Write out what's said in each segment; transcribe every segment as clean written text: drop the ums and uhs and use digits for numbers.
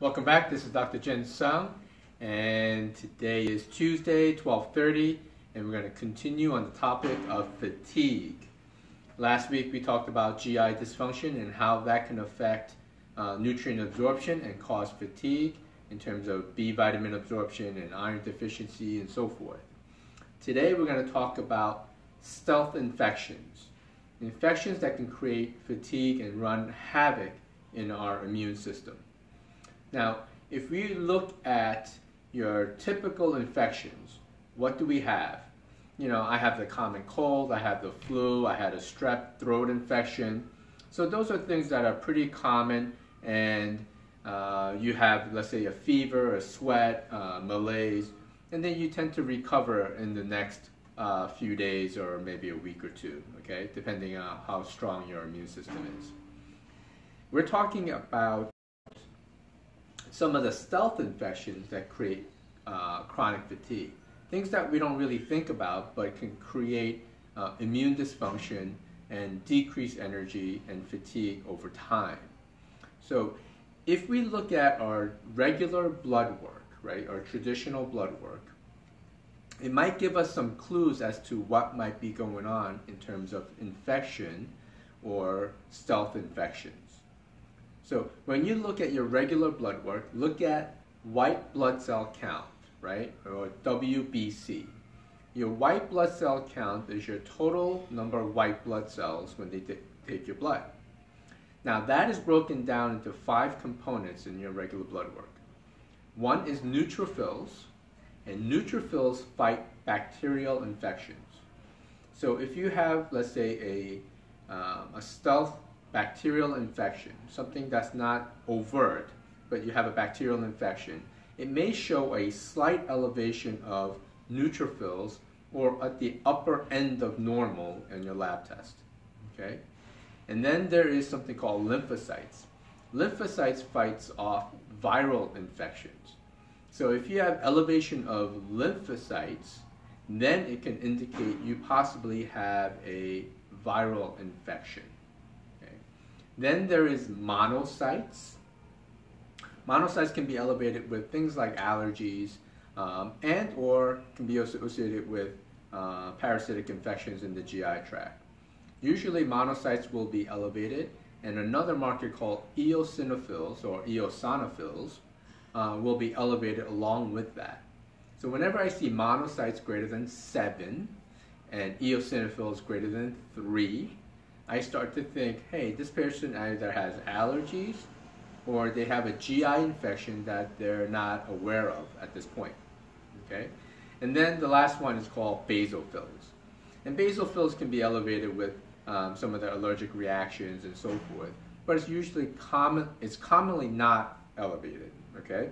Welcome back. This is Dr. Jin Sung, and today is Tuesday, 12:30, and we're going to continue on the topic of fatigue. Last week we talked about GI dysfunction and how that can affect nutrient absorption and cause fatigue in terms of B vitamin absorption and iron deficiency and so forth. Today we're going to talk about stealth infections, infections that can create fatigue and run havoc in our immune system. Now, if we look at your typical infections, what do we have? You know, I have the common cold, I have the flu, I had a strep throat infection. So those are things that are pretty common, and you have, let's say, a fever, a sweat, malaise, and then you tend to recover in the next few days or maybe a week or two, okay, depending on how strong your immune system is. We're talking about some of the stealth infections that create chronic fatigue. Things that we don't really think about but can create immune dysfunction and decrease energy and fatigue over time. So if we look at our regular blood work, right, our traditional blood work, it might give us some clues as to what might be going on in terms of infection or stealth infections. So when you look at your regular blood work, look at white blood cell count, right, or WBC. Your white blood cell count is your total number of white blood cells when they take your blood. Now that is broken down into 5 components in your regular blood work. One is neutrophils, and neutrophils fight bacterial infections. So if you have, let's say, a stealth bacterial infection, something that's not overt, but you have a bacterial infection, it may show a slight elevation of neutrophils or at the upper end of normal in your lab test, okay? And then there is something called lymphocytes. Lymphocytes fights off viral infections. So if you have elevation of lymphocytes, then it can indicate you possibly have a viral infection. Then there is monocytes. Monocytes can be elevated with things like allergies and or can be associated with parasitic infections in the GI tract. Usually monocytes will be elevated, and another marker called eosinophils or eosinophils will be elevated along with that. So whenever I see monocytes greater than 7 and eosinophils greater than 3, I start to think, hey, this person either has allergies or they have a GI infection that they're not aware of at this point, okay? And then the last one is called basophils. And basophils can be elevated with some of the allergic reactions and so forth, but it's commonly not elevated, okay?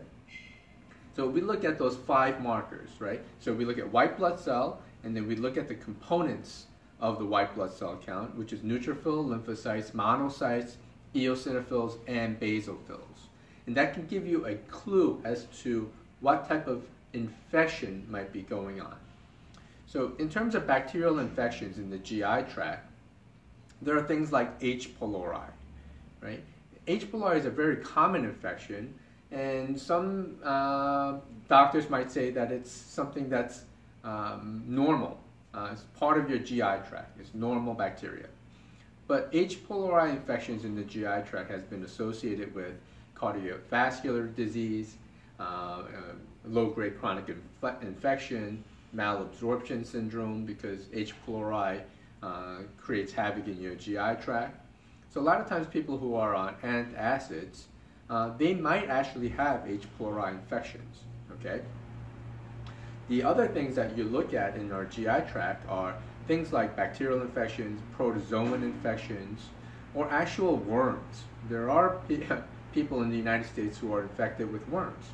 So we look at those 5 markers, right? So we look at white blood cell, and then we look at the components of the white blood cell count, which is neutrophil, lymphocytes, monocytes, eosinophils, and basophils. And that can give you a clue as to what type of infection might be going on. So in terms of bacterial infections in the GI tract, there are things like H. pylori, right? H. pylori is a very common infection, and some doctors might say that it's something that's normal. It's part of your GI tract. It's normal bacteria. But H. pylori infections in the GI tract has been associated with cardiovascular disease, low-grade chronic infection, malabsorption syndrome, because H. pylori creates havoc in your GI tract. So a lot of times people who are on antacids, they might actually have H. pylori infections, okay? The other things that you look at in our GI tract are things like bacterial infections, protozoan infections, or actual worms. There are people in the United States who are infected with worms,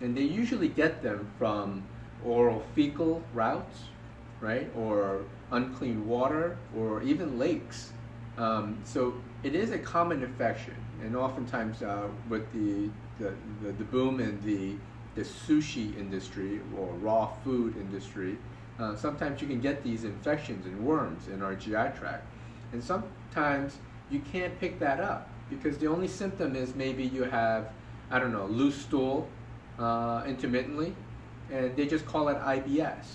and they usually get them from oral fecal routes, right, or unclean water, or even lakes. So it is a common infection, and oftentimes with the boom in the sushi industry or raw food industry, sometimes you can get these infections and worms in our GI tract. And sometimes you can't pick that up because the only symptom is maybe you have I don't know, loose stool intermittently, and they just call it IBS.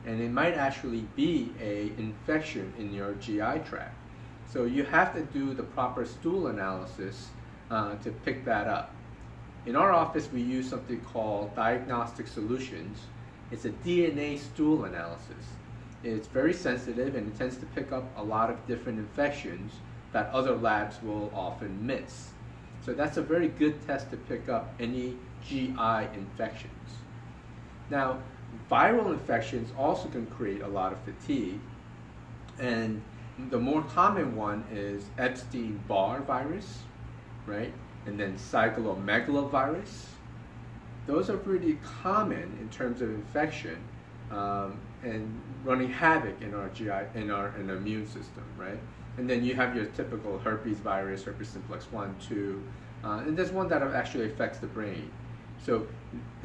And it might actually be an infection in your GI tract. So you have to do the proper stool analysis to pick that up. In our office, we use something called diagnostic solutions. It's a DNA stool analysis. It's very sensitive and it tends to pick up a lot of different infections that other labs will often miss. So that's a very good test to pick up any GI infections. Now, viral infections also can create a lot of fatigue, and the more common one is Epstein Barr virus, right? And then cytomegalovirus. Those are pretty common in terms of infection and running havoc in our GI, in our immune system, right? And then you have your typical herpes virus, herpes simplex 1, 2, and there's one that actually affects the brain. So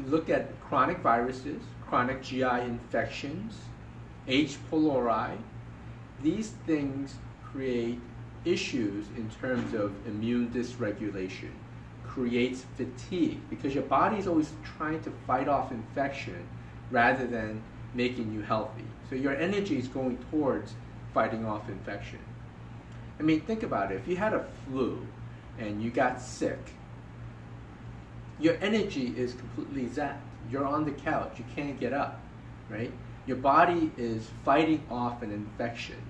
look at chronic viruses, chronic GI infections, H. pylori. These things create issues in terms of immune dysregulation, creates fatigue, because your body is always trying to fight off infection rather than making you healthy. So your energy is going towards fighting off infection. I mean, think about it. If you had a flu and you got sick, your energy is completely zapped. You're on the couch, you can't get up, right? Your body is fighting off an infection,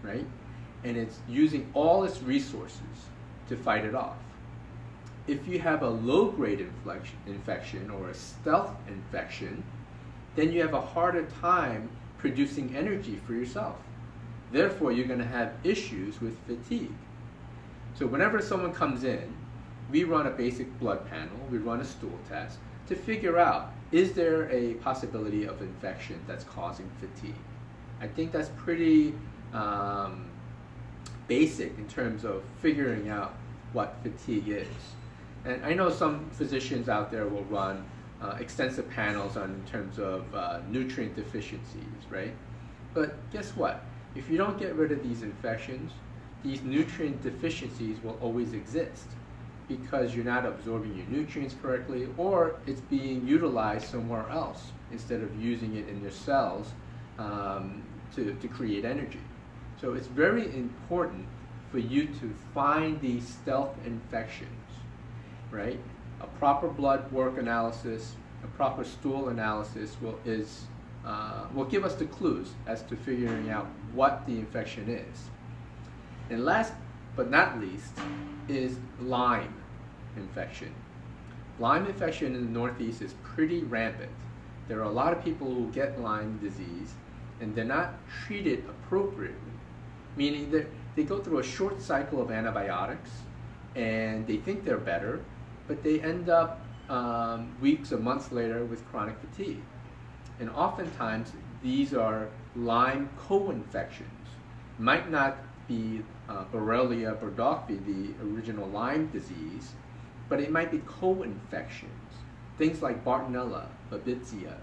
right? And it's using all its resources to fight it off. If you have a low-grade infection or a stealth infection, then you have a harder time producing energy for yourself. Therefore, you're going to have issues with fatigue. So whenever someone comes in, we run a basic blood panel, we run a stool test to figure out, is there a possibility of infection that's causing fatigue? I think that's pretty basic in terms of figuring out what fatigue is. And I know some physicians out there will run extensive panels on in terms of nutrient deficiencies, right? But guess what? If you don't get rid of these infections, these nutrient deficiencies will always exist because you're not absorbing your nutrients correctly, or it's being utilized somewhere else instead of using it in your cells to create energy. So it's very important for you to find these stealth infections, right? A proper blood work analysis, a proper stool analysis will give us the clues as to figuring out what the infection is. And last but not least is Lyme infection. Lyme infection in the Northeast is pretty rampant. There are a lot of people who get Lyme disease and they're not treated appropriately, meaning that they go through a short cycle of antibiotics and they think they're better, but they end up weeks or months later with chronic fatigue. And oftentimes these are Lyme co-infections. Might not be Borrelia burgdorferi, the original Lyme disease, but it might be co-infections. Things like Bartonella, Babesia,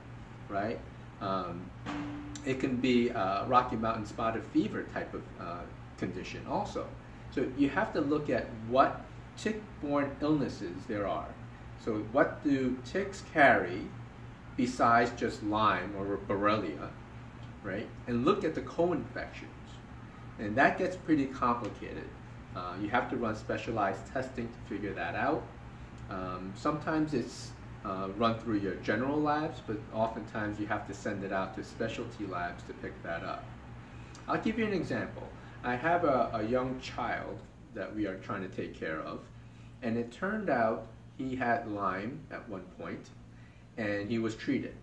right? It can be Rocky Mountain spotted fever type of condition also. So you have to look at what tick-borne illnesses there are. So what do ticks carry besides just Lyme or Borrelia, right? And look at the co-infections. And that gets pretty complicated. You have to run specialized testing to figure that out. Sometimes it's run through your general labs, but oftentimes you have to send it out to specialty labs to pick that up. I'll give you an example. I have a young child that we are trying to take care of, and it turned out he had Lyme at one point, and he was treated.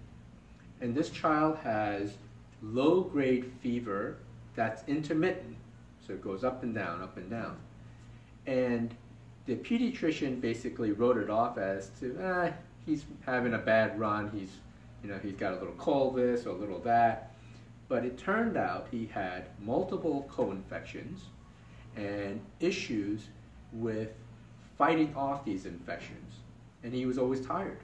And this child has low-grade fever that's intermittent, so it goes up and down, up and down. And the pediatrician basically wrote it off as to, he's having a bad run, he's got a little cold this or a little that. But it turned out he had multiple co-infections and issues with fighting off these infections. And he was always tired.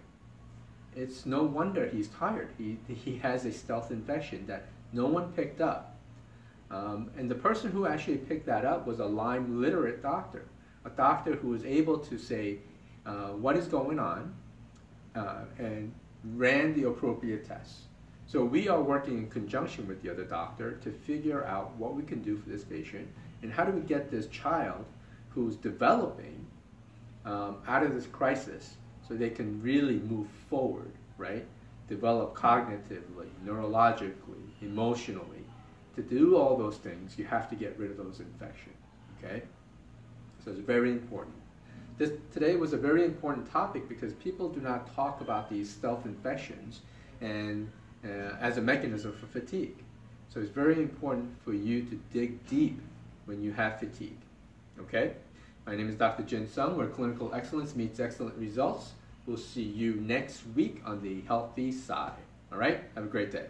It's no wonder he's tired. He has a stealth infection that no one picked up. And the person who actually picked that up was a Lyme literate doctor, a doctor who was able to say, what is going on and ran the appropriate tests. So we are working in conjunction with the other doctor to figure out what we can do for this patient and how do we get this child who's developing out of this crisis so they can really move forward, right? Develop cognitively, neurologically, emotionally. To do all those things, you have to get rid of those infections, okay? So it's very important. Today was a very important topic because people do not talk about these stealth infections and as a mechanism for fatigue. So it's very important for you to dig deep when you have fatigue, okay? My name is Dr. Jin Sung, where clinical excellence meets excellent results. We'll see you next week on the healthy side. All right? Have a great day.